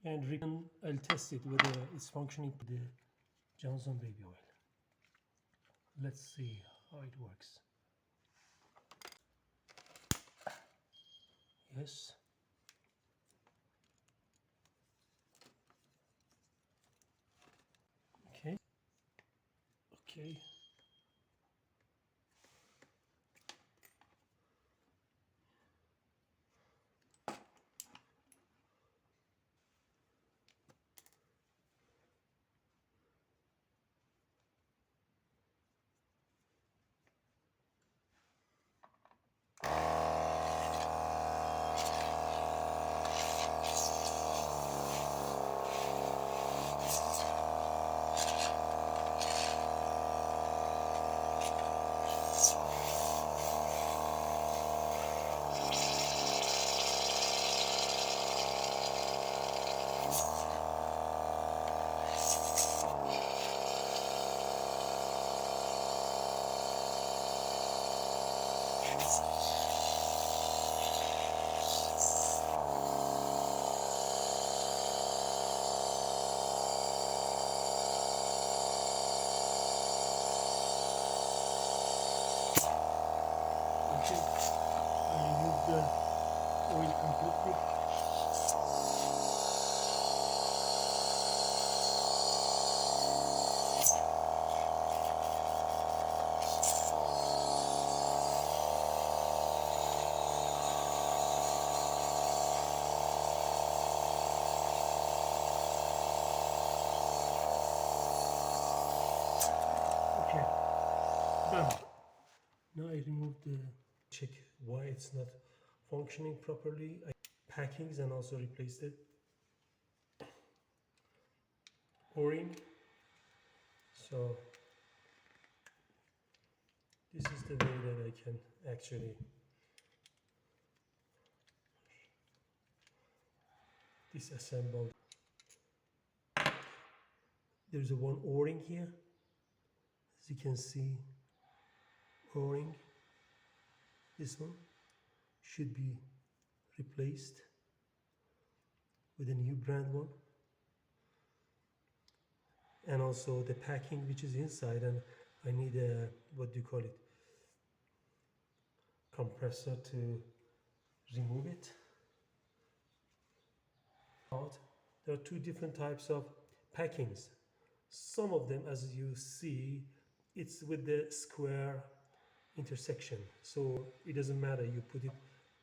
and I'll test it whether it's functioning with the Johnson baby oil. Let's see how it works. Yes. Okay. Okay. Okay, I remove the oil completely. Okay, done. Now I remove the check why it's not functioning properly. I packings and also replace the o-ring. So this is the way that I can actually disassemble. There's a one o-ring here, as you can see. O-ring, this one should be replaced with a new brand one, and also the packing which is inside, and I need a, what do you call it, compressor to remove it out. There are two different types of packings. Some of them, as you see, it's with the square intersection, so it doesn't matter, you put it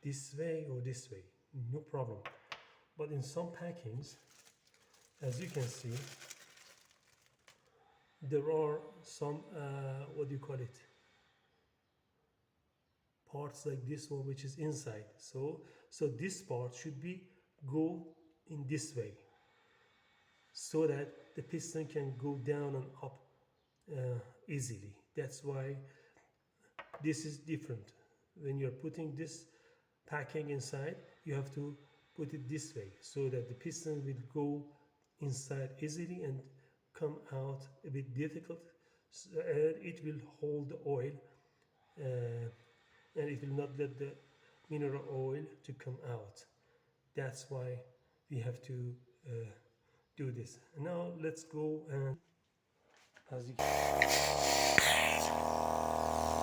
this way or this way, no problem. But in some packings, as you can see, there are some what do you call it, parts like this one which is inside, so this part should be go in this way so that the piston can go down and up easily. That's why this is different. When you're putting this packing inside, you have to put it this way so that the piston will go inside easily and come out a bit difficult, and it will hold the oil and it will not let the mineral oil to come out. That's why we have to do this. And now let's go and, as you can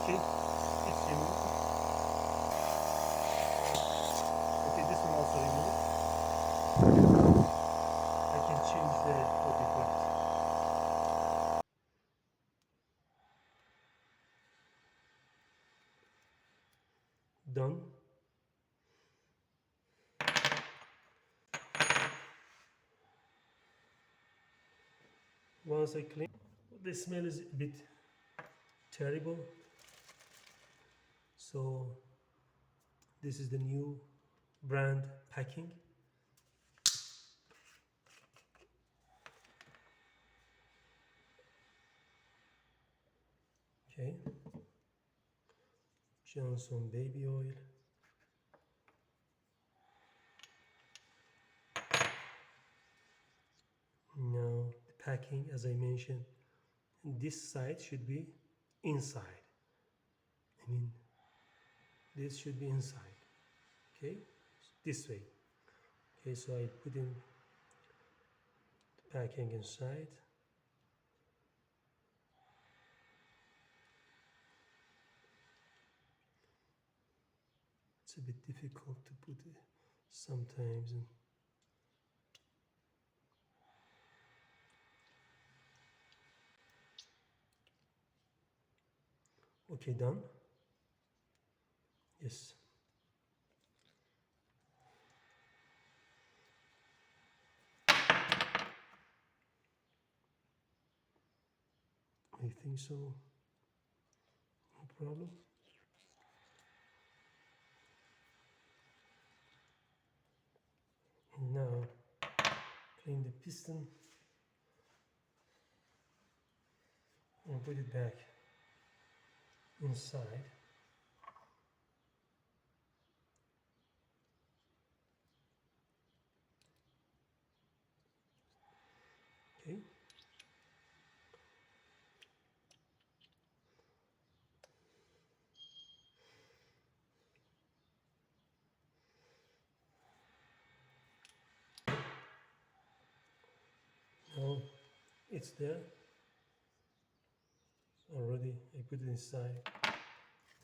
see, it's removed. Okay, this one also removed. I can change the what you call it. Done. Once I clean, the smell is a bit terrible. So this is the new brand packing. Okay, Johnson baby oil. Now the packing, as I mentioned, this side should be inside. I mean, this should be inside. Okay, this way. Okay, so I put in packing inside. It's a bit difficult to put it sometimes. Okay, done? Yes. I think so. No problem. And now clean the piston and put it back inside. Okay. Now it's there already. I put it inside.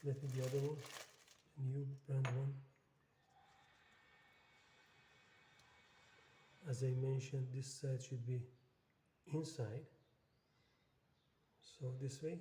Let me the other one, new brand one. As I mentioned, this side should be inside. So this way.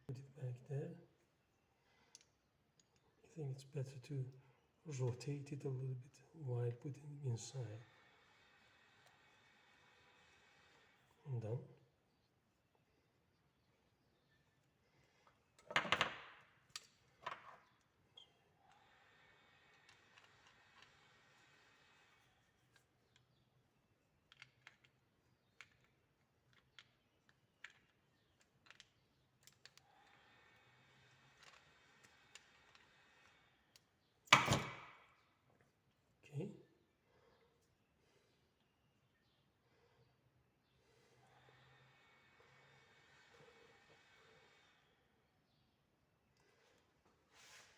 Put it back there. I think it's better to rotate it a little bit while putting it inside. And done. Okay.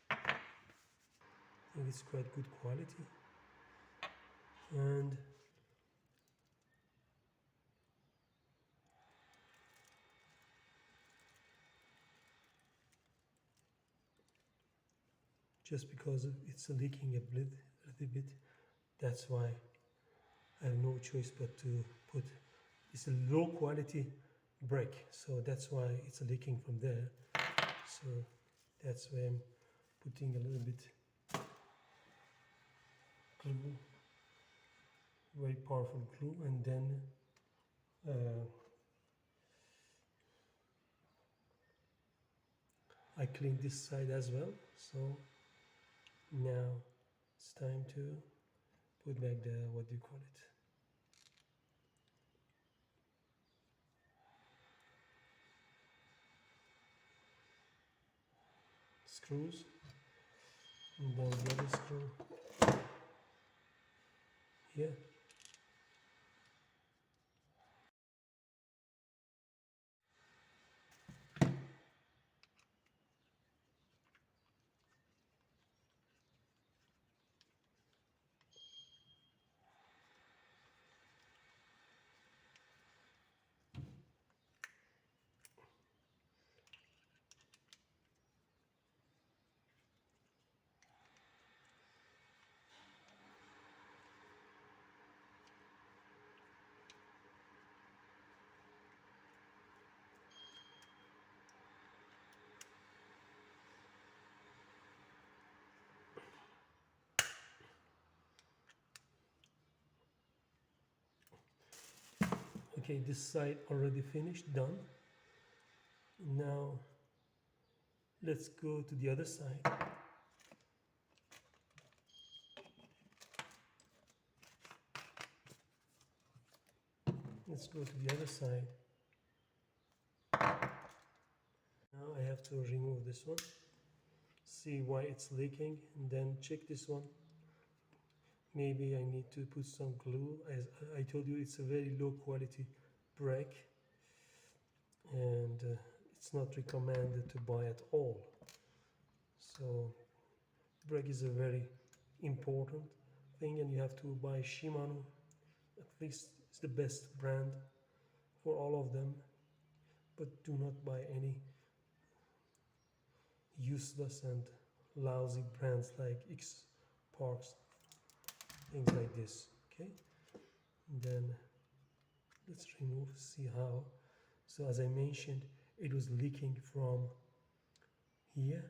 I think it's quite good quality. And just because it's leaking a little bit, that's why I have no choice but to put, it's a low quality brake, so that's why it's leaking from there. So that's why I'm putting a little bit glue, very powerful glue, and then I clean this side as well. So now it's time to put back the, what do you call it? Screws, and then the other screw here. Okay, this side already finished, done. Now let's go to the other side. Let's go to the other side. Now I have to remove this one, see why it's leaking, and then check this one. Maybe I need to put some glue. As I told you, it's a very low quality brake, and it's not recommended to buy at all. So brake is a very important thing, and you have to buy Shimano. At least it's the best brand for all of them, but do not buy any useless and lousy brands like X Parks, things like this. Okay, and then let's remove, see how. So as I mentioned, it was leaking from here.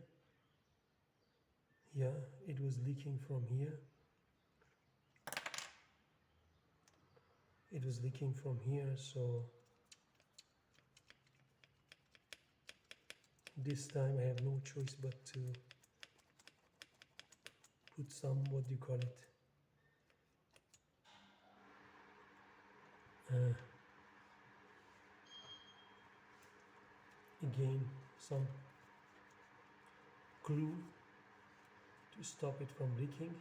Yeah, it was leaking from here. It was leaking from here, so this time I have no choice but to put some, what do you call it, again some glue to stop it from leaking.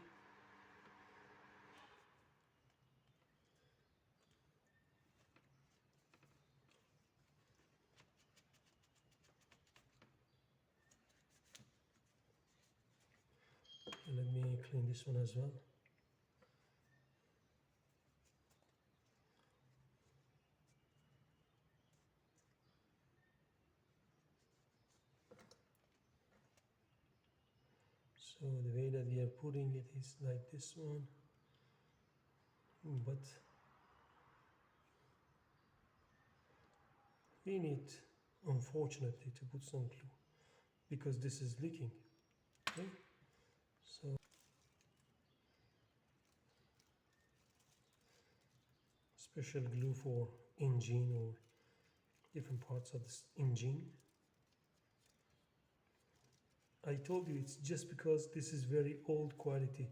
And let me clean this one as well. So the way that we are putting it is like this one, but we need, unfortunately, to put some glue because this is leaking. Okay, so special glue for engine or different parts of this engine. I told you it's just because this is very old quality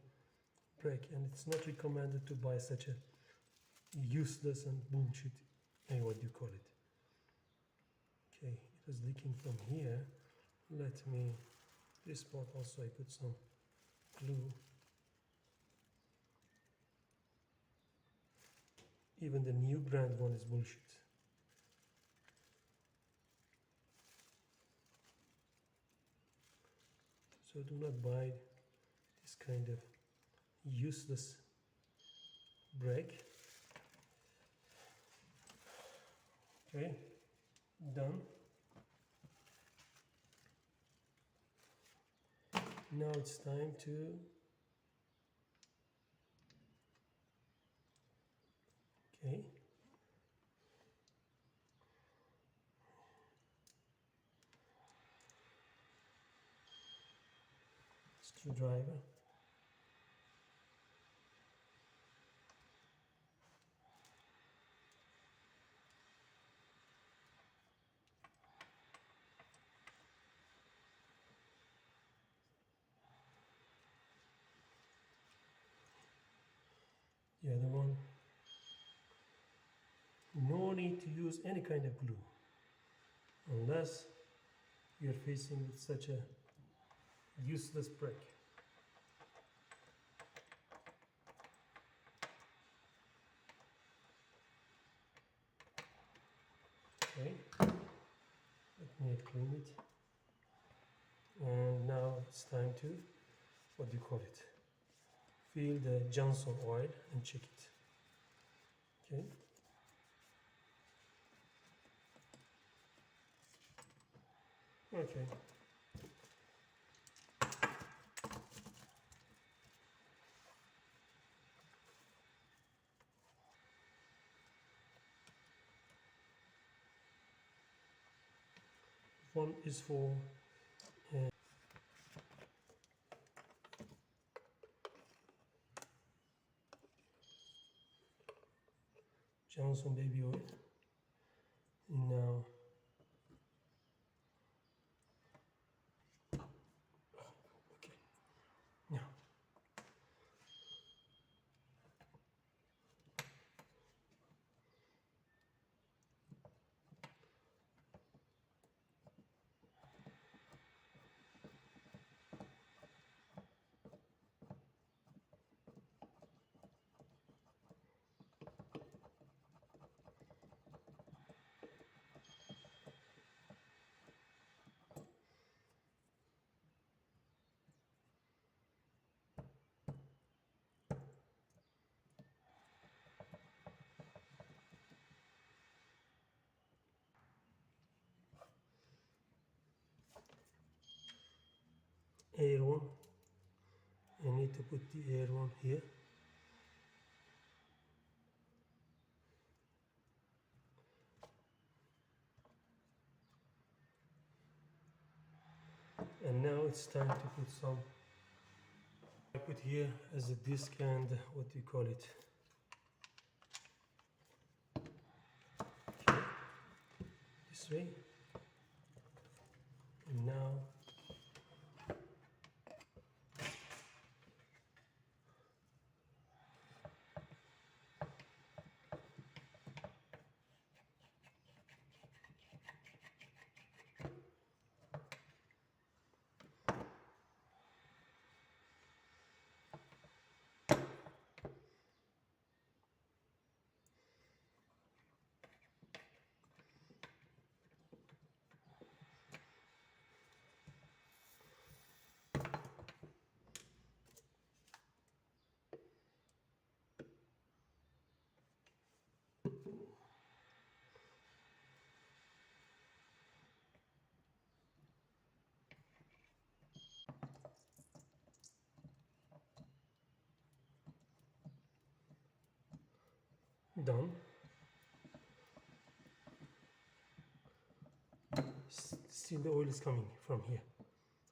brake, and it's not recommended to buy such a useless and bullshit, what do you call it. Okay, it was leaking from here. Let me, this part also I put some glue. Even the new brand one is bullshit. So do not buy this kind of useless brake. Okay, done. Now it's time to screwdriver. The other one. No need to use any kind of glue unless you're facing with such a useless brake. Okay, let me clean it. And now it's time to, what do you call it? Fill the Johnson oil and check it. Okay. Okay. One is for Johnson baby oil. Now now aileron. I need to put the aileron here. And now it's time to put some. I put here as a disc and what do you call it? Okay. This way. And now done. Still the oil is coming from here.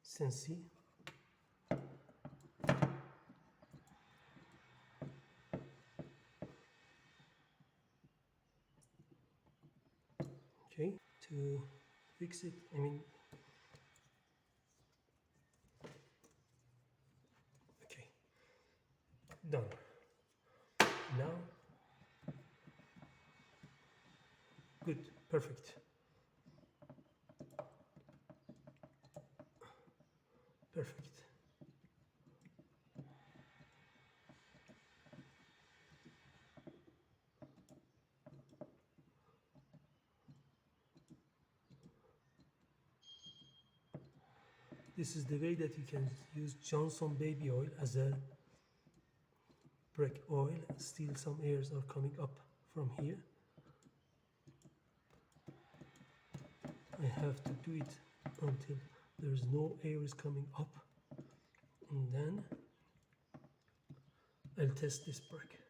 See? Okay, to fix it, okay, done. Now, good, perfect. Perfect. This is the way that you can use Johnson baby oil as a brake oil. Still some airs are coming up from here. I have to do it until there's no air is coming up, and then I'll test this brake.